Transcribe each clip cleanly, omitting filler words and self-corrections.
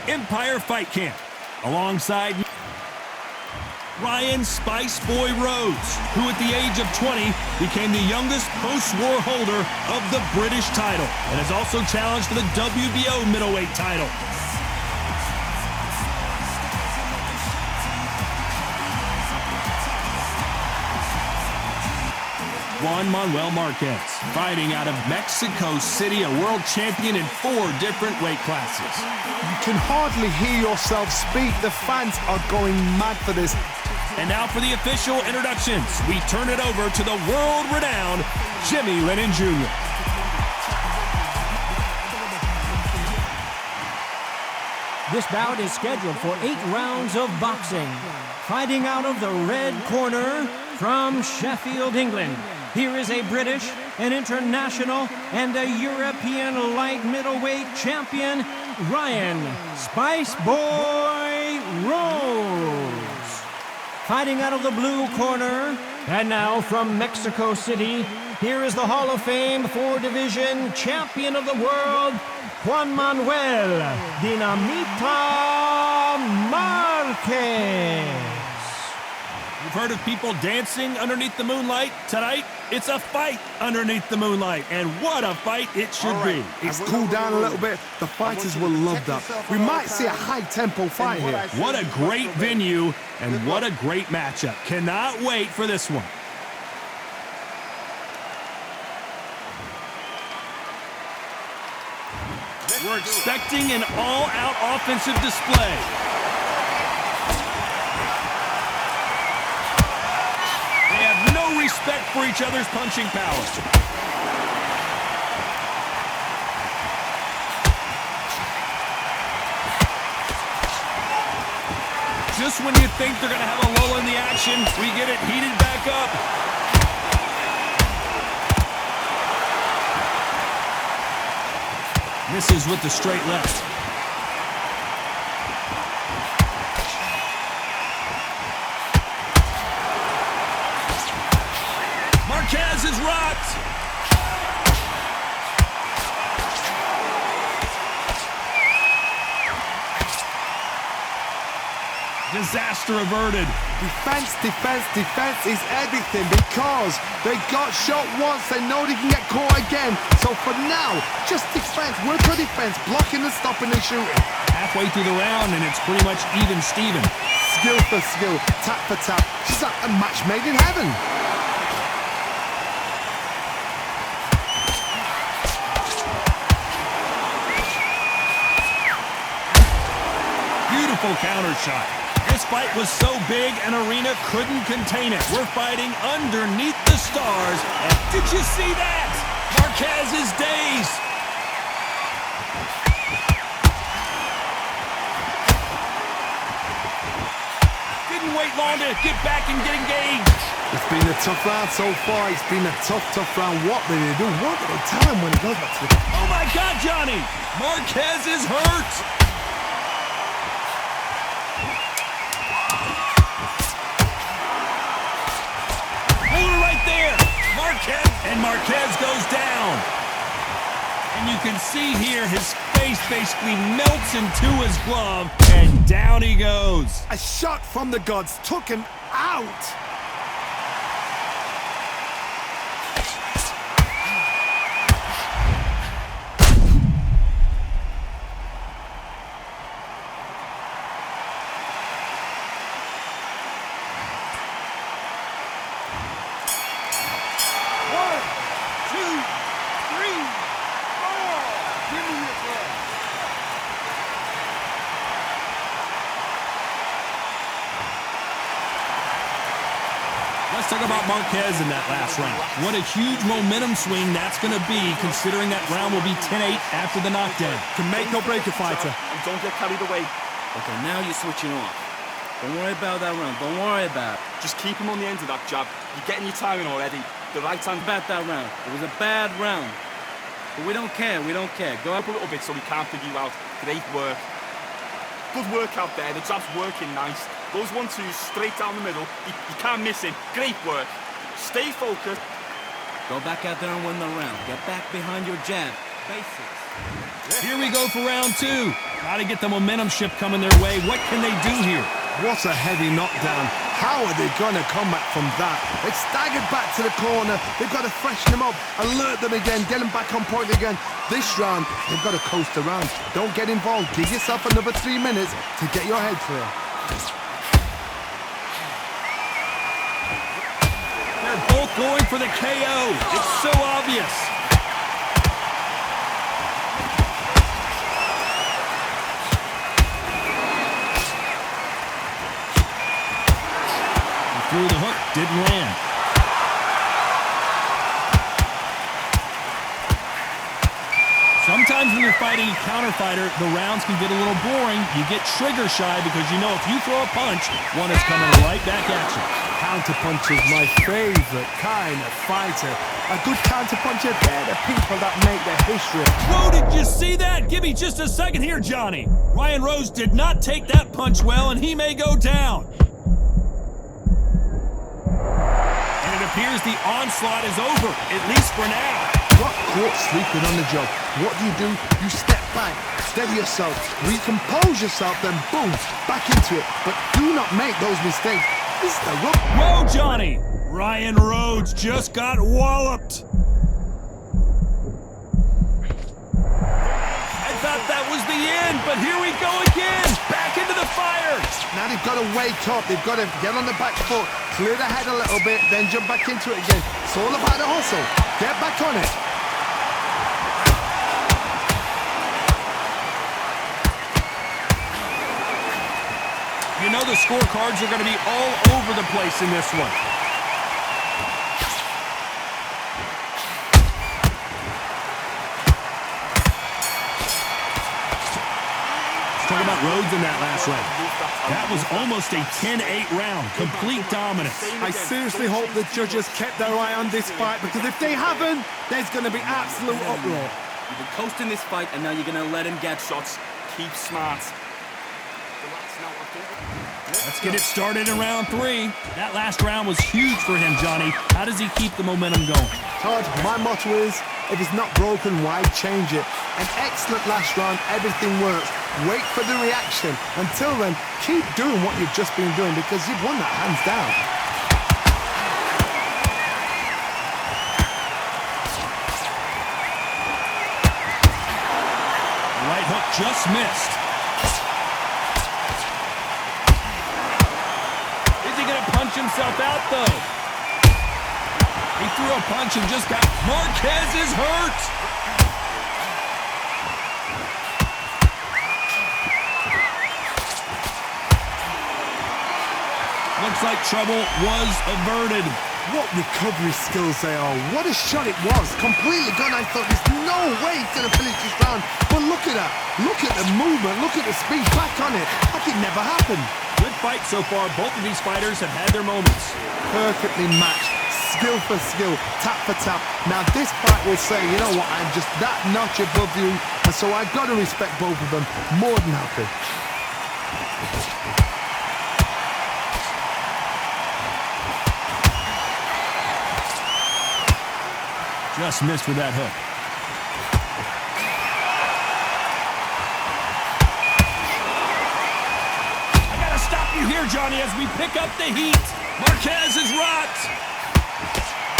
Empire Fight Camp. Alongside Ryan Spice Boy Rhodes, who at the age of 20 became the youngest post-war holder of the British title and has also challenged for the WBO middleweight title. Juan Manuel Marquez, fighting out of Mexico City, a world champion in 4 different weight classes. You can hardly hear yourself speak. The fans are going mad for this. And now for the official introductions, we turn it over to the world-renowned Jimmy Lennon Jr. This bout is scheduled for 8 rounds of boxing. Fighting out of the red corner from Sheffield, England. Here is a British, an international, and a European light middleweight champion, Ryan Spice Boy Rhodes. Fighting out of the blue corner, and now from Mexico City, here is the Hall of Fame 4-division champion of the world, Juan Manuel Dinamita Marquez. You've heard of people dancing underneath the moonlight. Tonight, it's a fight underneath the moonlight, and what a fight it should be. It's cooled down a little bit. The fighters will love that. We might see a high-tempo fight here. What a great venue, and what a great matchup. Cannot wait for this one. We're expecting an all-out offensive display. They have no respect for each other's punching power. Just when you think they're going to have a lull in the action, we get it heated back up. Misses with the straight left. Marquez is rocked. Disaster averted. Defense, defense, defense is everything because they got shot once. They know they can get caught again. So for now, just defense, work for defense, blocking and stopping and shooting. Halfway through the round, and it's pretty much even Steven. Skill for skill, tap for tap. Just like a match made in heaven. Beautiful counter shot. This fight was so big, an arena couldn't contain it. We're fighting underneath the stars. And did you see that? Marquez is dazed. Didn't wait long to get back and get engaged. It's been a tough round so far. It's been a tough round. What did they do? What did they tell him when he goes back to the... Oh my God, Johnny! Marquez is hurt! And Marquez goes down. And you can see here his face basically melts into his glove, and down he goes. A shot from the gods took him out. Let's talk about Marquez in that last round. What a huge momentum swing that's going to be, considering that round will be 10-8 after the knockdown. Can make or break a fighter. And don't get carried away. Okay, now you're switching off. Don't worry about that round. Don't worry about it. Just keep him on the end of that jab. You're getting your timing already. The right hand About that round. It was a bad round. But we don't care. We don't care. Go up a little bit so we can't figure you out. Great work. Good work out there. The jab's working nice. Those 1-2s straight down the middle. You can't miss him. Great work. Stay focused. Go back out there and win the round. Get back behind your jab. Basics. Here we go for round two. Got to get the momentum shift coming their way. What can they do here? What a heavy knockdown. How are they going to come back from that? They staggered back to the corner. They've got to freshen them up, alert them again, get them back on point again. This round, they've got to coast around. Don't get involved. Give yourself another 3 minutes to get your head clear. They're both going for the KO. It's so obvious. Through the hook, didn't land. Sometimes when you're fighting a counter fighter, the rounds can get a little boring. You get trigger shy because you know if you throw a punch, one is coming right back at you. Counterpunch is my favorite kind of fighter. A good counterpuncher, they're the people that make the history. Whoa, did you see that? Give me just a second here, Johnny. Ryan Rhodes did not take that punch well, and he may go down. It appears the onslaught is over, at least for now. Got caught sleeping on the job. What do? You step back, steady yourself, recompose yourself, then boom, back into it. But do not make those mistakes. This is the rope. Whoa, Johnny! Ryan Rhodes just got walloped. I thought that was the end, but here we go again. Back into the fire. Now they've got to wake up. They've got to get on the back foot, clear the head a little bit, then jump back into it again. It's all about the hustle. Get back on it. You know the scorecards are going to be all over the place in this one. Talk about Rhodes in that last round. That was almost a 10-8 round. Complete dominance. I seriously hope the judges kept their eye on this fight, because if they haven't, there's going to be absolute uproar. You've been coasting this fight, and now you're going to let him get shots. Keep smart. Let's get it started in round three. That last round was huge for him, Johnny. How does he keep the momentum going? Todd, my motto is, if it's not broken, why change it? An excellent last round, everything works. Wait for the reaction. Until then, keep doing what you've just been doing, because you've won that hands down. Right hook just missed. Is he going to punch himself out, though? He threw a punch and just got... Marquez is hurt! Looks like trouble was averted. What recovery skills they are. What a shot it was. Completely gone. I thought there's no way he's going to finish this round. But look at that. Look at the movement. Look at the speed. Back on it. Like it never happened. Good fight so far. Both of these fighters have had their moments. Perfectly matched. Skill for skill. Tap for tap. Now this fight will say, you know what, I'm just that notch above you. And so I've got to respect both of them. More than happy. Just missed with that hook. I gotta stop you here, Johnny, as we pick up the heat. Marquez is rocked.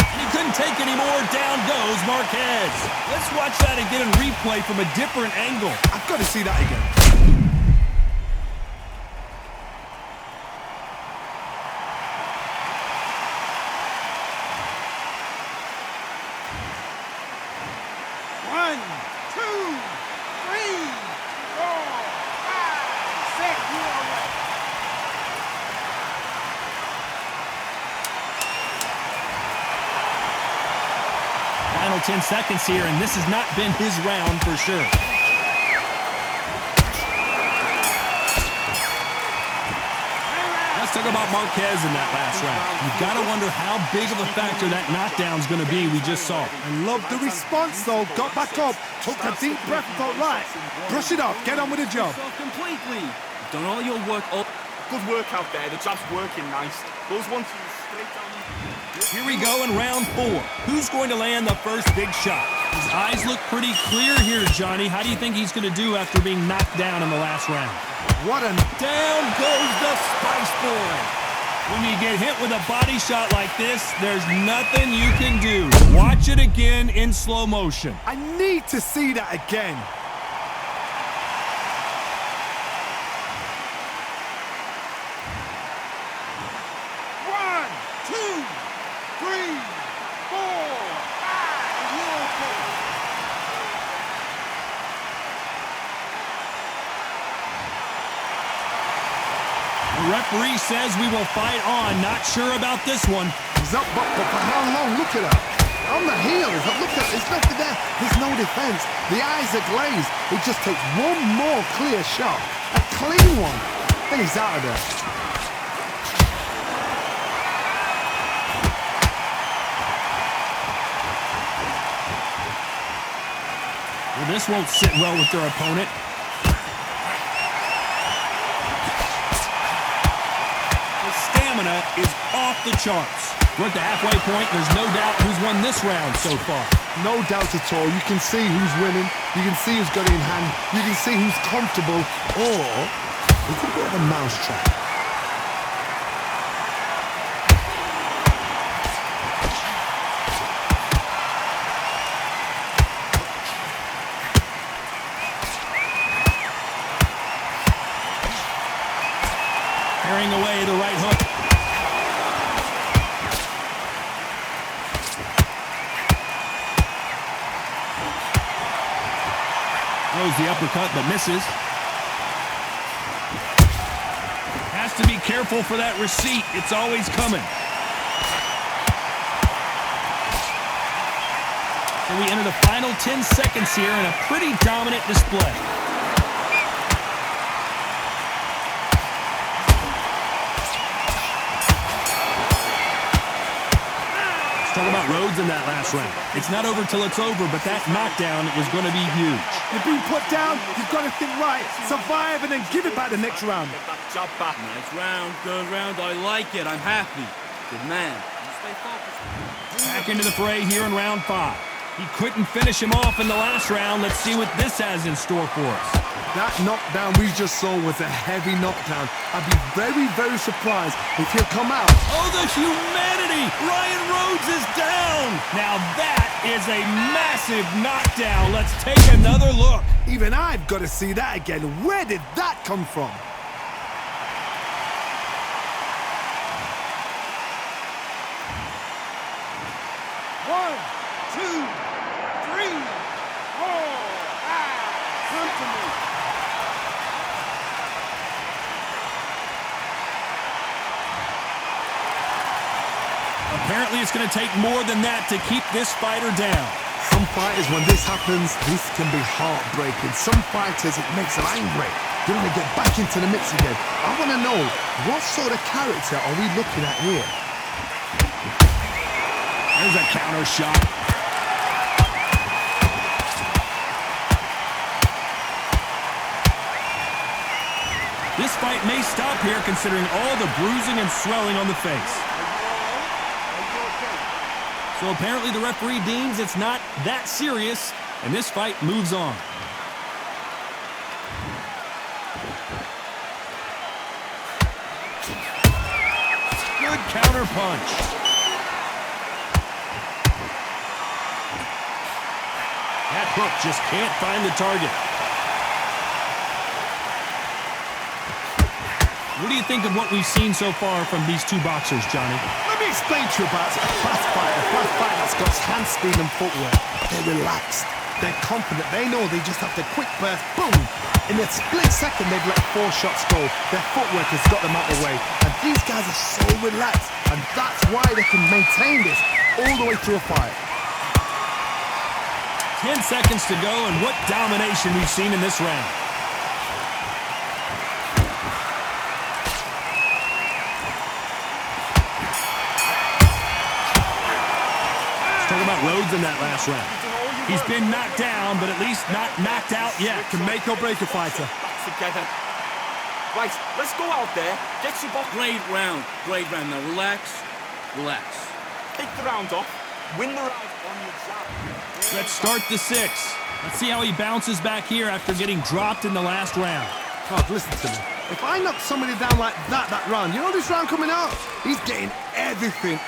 And he couldn't take any more. Down goes Marquez. Let's watch that again and replay from a different angle. I've got to see that again. Final 10 seconds here, and this has not been his round for sure. Let's talk about Marquez in that last round. You've got to wonder how big of a factor that knockdown's going to be we just saw. I love the response, though. Got back up, took a deep breath, thought, right, brush it off, get on with the job. Completely. You've done all your work. Good work out there. The job's working nice. Those 1-2 straight down the... Here we go in round 4. Who's going to land the first big shot? His eyes look pretty clear here, Johnny. How do you think he's going to do after being knocked down in the last round? What a... Down goes the Spice Boy. When you get hit with a body shot like this, there's nothing you can do. Watch it again in slow motion. I need to see that again. The referee says we will fight on. Not sure about this one. He's up, but for how long? Look at that. On the heels. Look at it. There's nothing there. There's no defense. The eyes are glazed. He just takes one more clear shot. A clean one. Then he's out of there. Well, this won't sit well with their opponent. Is off the charts. We're at the halfway point. There's no doubt who's won this round so far. No doubt at all. You can see who's winning. You can see who's got it in hand. You can see who's comfortable. Or it's a bit of a mousetrap. Carrying away the right hook. Throws the uppercut, but misses. Has to be careful for that receipt. It's always coming. So we enter the final 10 seconds here in a pretty dominant display. Talk about Rhodes in that last round. It's not over till it's over, but that knockdown is going to be huge. You've been put down, you've got to think right, survive, and then give it back the next round. Get that jab back. Nice round, good round. I like it. I'm happy. Good man. You stay focused. Back into the fray here in round 5. He couldn't finish him off in the last round. Let's see what this has in store for us. That knockdown we just saw was a heavy knockdown. I'd be very, very surprised if he'll come out. Oh, the humanity! Ryan Rhodes is down! Now that is a massive knockdown. Let's take another look. Even I've got to see that again. Where did that come from? One, two, three, four, five. Come to me. Apparently it's going to take more than that to keep this fighter down. Some fighters, when this happens, this can be heartbreaking. Some fighters, it makes them angry. They want to get back into the mix again. I want to know, what sort of character are we looking at here? There's a counter shot. This fight may stop here considering all the bruising and swelling on the face. So apparently the referee deems it's not that serious, and this fight moves on. Good counter punch. That hook just can't find the target. What do you think of what we've seen so far from these two boxers, Johnny? Let me explain to you about a fast fighter that's got hand speed and footwork. They're relaxed. They're confident. They know they just have to quick burst, boom. In a split second, they've let 4 shots go. Their footwork has got them out of the way. And these guys are so relaxed. And that's why they can maintain this all the way through a fight. 10 seconds to go, and what domination we've seen in this round. Talk about Rhodes in that last round. He's been knocked down, but at least not knocked out yet. Can make or break a fighter. Back together. Right, let's go out there. Get your box. Great round. Great round. Now relax. Relax. Take the round off, win the round on your jab. Let's start the 6th. Let's see how he bounces back here after getting dropped in the last round. God, listen to me. If I knock somebody down like that round, you know this round coming out? He's getting everything,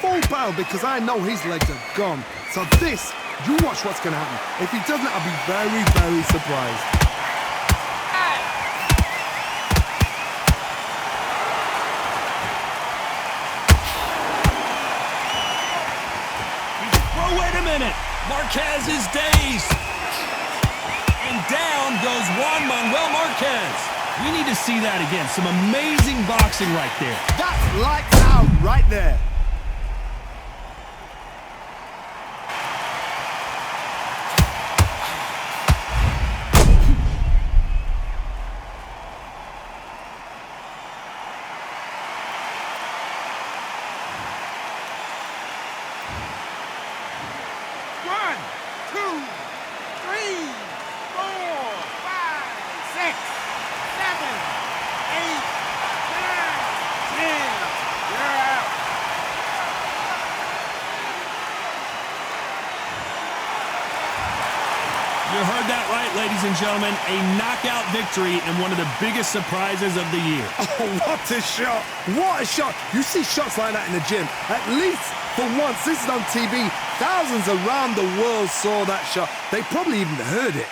full battle because I know his legs are gone. So this, you watch what's going to happen. If he doesn't, I'll be very, very surprised. Oh, wait a minute. Marquez is dazed. And down goes Juan Manuel Marquez. We need to see that again. Some amazing boxing right there. That's lights out right there. You heard that right, ladies and gentlemen. A knockout victory and one of the biggest surprises of the year. Oh, what a shot! What a shot! You see shots like that in the gym. At least for once, this is on TV. Thousands around the world saw that shot. They probably even heard it.